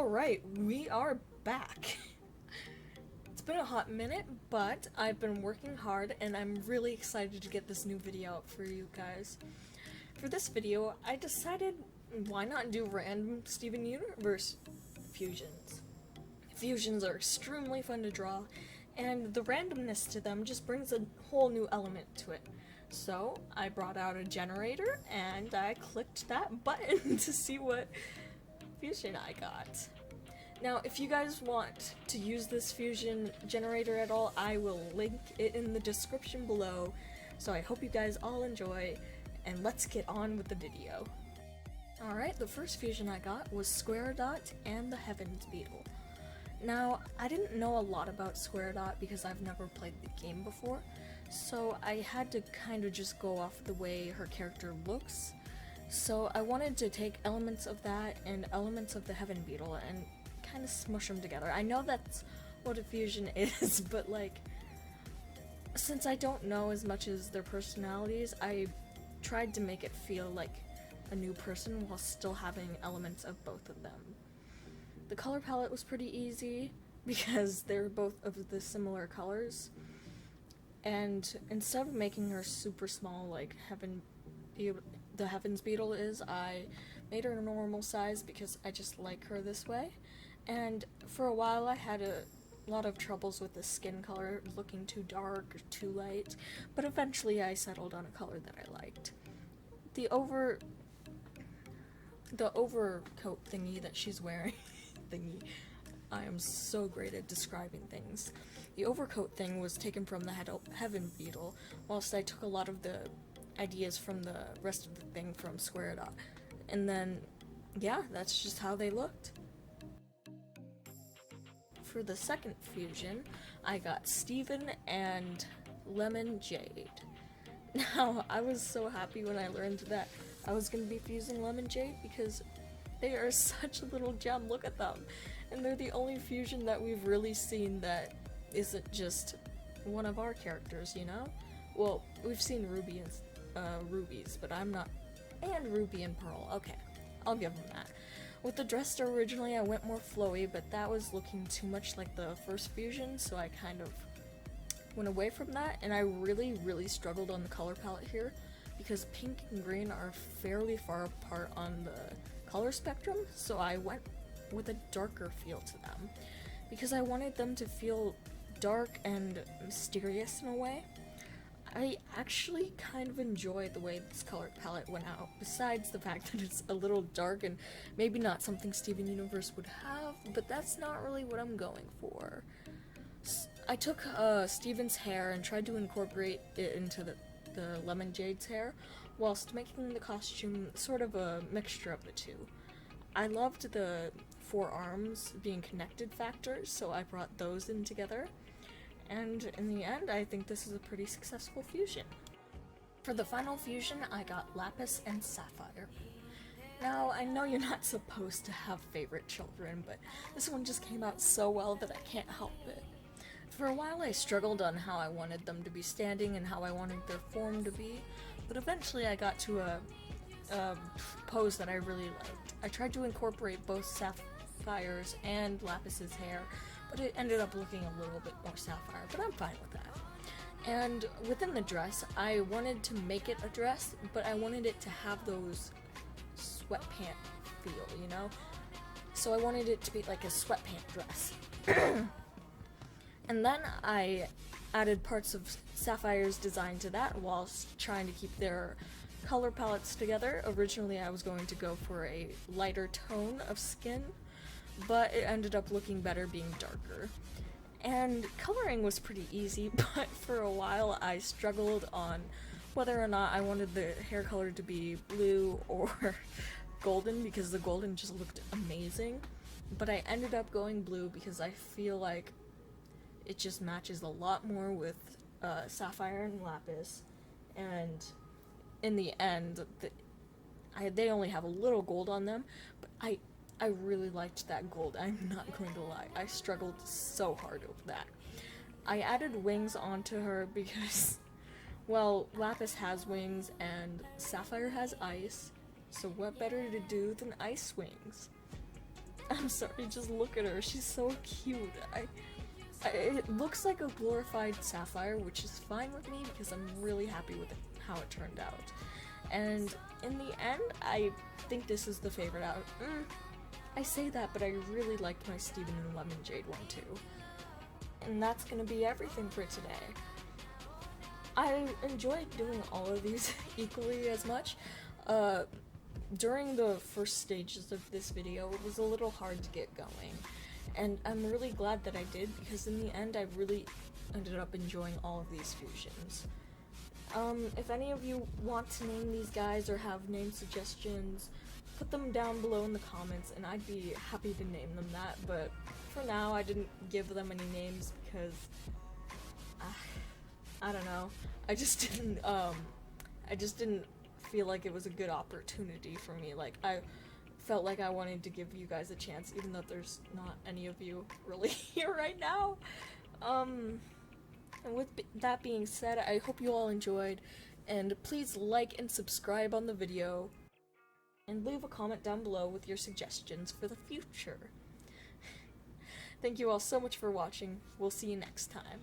Alright, we are back. It's been a hot minute, but I've been working hard and I'm really excited to get this new video up for you guys. For this video, I decided why not do random Steven Universe fusions. Fusions are extremely fun to draw, and the randomness to them just brings a whole new element to it. So, I brought out a generator and I clicked that button to see what fusion I got. Now, if you guys want to use this fusion generator at all, I will link it in the description below. So I hope you guys all enjoy, and let's get on with the video. Alright, the first fusion I got was Square Dot and the Heavens Beetle. Now, I didn't know a lot about Square Dot because I've never played the game before, so I had to kind of just go off the way her character looks. So I wanted to take elements of that and elements of the Heaven Beetle and kind of smush them together. I know that's what a fusion is, but like, since I don't know as much as their personalities, I tried to make it feel like a new person while still having elements of both of them. The color palette was pretty easy because they're both of the similar colors, and instead of making her super small like the Heavens Beetle is, I made her a normal size because I just like her this way. And for a while I had a lot of troubles with the skin color looking too dark or too light, but eventually I settled on a color that I liked. The overcoat thingy that she's wearing thingy, I am so great at describing things. The overcoat thing was taken from the Heaven Beetle, whilst I took a lot of the ideas from the rest of the thing from Square Dot. And then, yeah, that's just how they looked. For the second fusion, I got Steven and Lemon Jade. Now, I was so happy when I learned that I was going to be fusing Lemon Jade because they are such a little gem, look at them. And they're the only fusion that we've really seen that isn't just one of our characters, you know? Well, we've seen Rubies, but I'm not, and Ruby and Pearl, okay, I'll give them that. With the dress originally I went more flowy, but that was looking too much like the first fusion, so I kind of went away from that, and I really struggled on the color palette here, because pink and green are fairly far apart on the color spectrum, so I went with a darker feel to them, because I wanted them to feel dark and mysterious in a way. I actually kind of enjoy the way this color palette went out, besides the fact that it's a little dark and maybe not something Steven Universe would have, but that's not really what I'm going for. I took Steven's hair and tried to incorporate it into the Lemon Jade's hair, whilst making the costume sort of a mixture of the two. I loved the four arms being connected factors, so I brought those in together. And in the end, I think this is a pretty successful fusion. For the final fusion, I got Lapis and Sapphire. Now, I know you're not supposed to have favorite children, but this one just came out so well that I can't help it. For a while I struggled on how I wanted them to be standing and how I wanted their form to be, but eventually I got to a pose that I really liked. I tried to incorporate both Sapphire's and Lapis's hair, but it ended up looking a little bit more Sapphire, but I'm fine with that. And within the dress, I wanted to make it a dress, but I wanted it to have those sweatpant feel, you know? So I wanted it to be like a sweatpant dress. And then I added parts of Sapphire's design to that whilst trying to keep their color palettes together. Originally I was going to go for a lighter tone of skin, but it ended up looking better being darker. And coloring was pretty easy, but for a while I struggled on whether or not I wanted the hair color to be blue or golden, because the golden just looked amazing. But I ended up going blue because I feel like it just matches a lot more with Sapphire and Lapis, and in the end, they only have a little gold on them, but I really liked that gold, I'm not going to lie. I struggled so hard with that. I added wings onto her because, well, Lapis has wings and Sapphire has ice, so what better to do than ice wings? I'm sorry, just look at her. She's so cute. It looks like a glorified sapphire, which is fine with me because I'm really happy with how it turned out. And in the end, I think this is the favorite out. I say that, but I really liked my Steven and Lemon Jade one too. And that's gonna be everything for today. I enjoyed doing all of these equally as much. During the first stages of this video, it was a little hard to get going. And I'm really glad that I did, because in the end I really ended up enjoying all of these fusions. If any of you want to name these guys or have name suggestions, put them down below in the comments and I'd be happy to name them that, but for now I didn't give them any names because I don't know. I just didn't feel like it was a good opportunity for me. Like, I felt like I wanted to give you guys a chance, even though there's not any of you really here right now. And with that being said, I hope you all enjoyed, and please like and subscribe on the video, and leave a comment down below with your suggestions for the future. Thank you all so much for watching. We'll see you next time.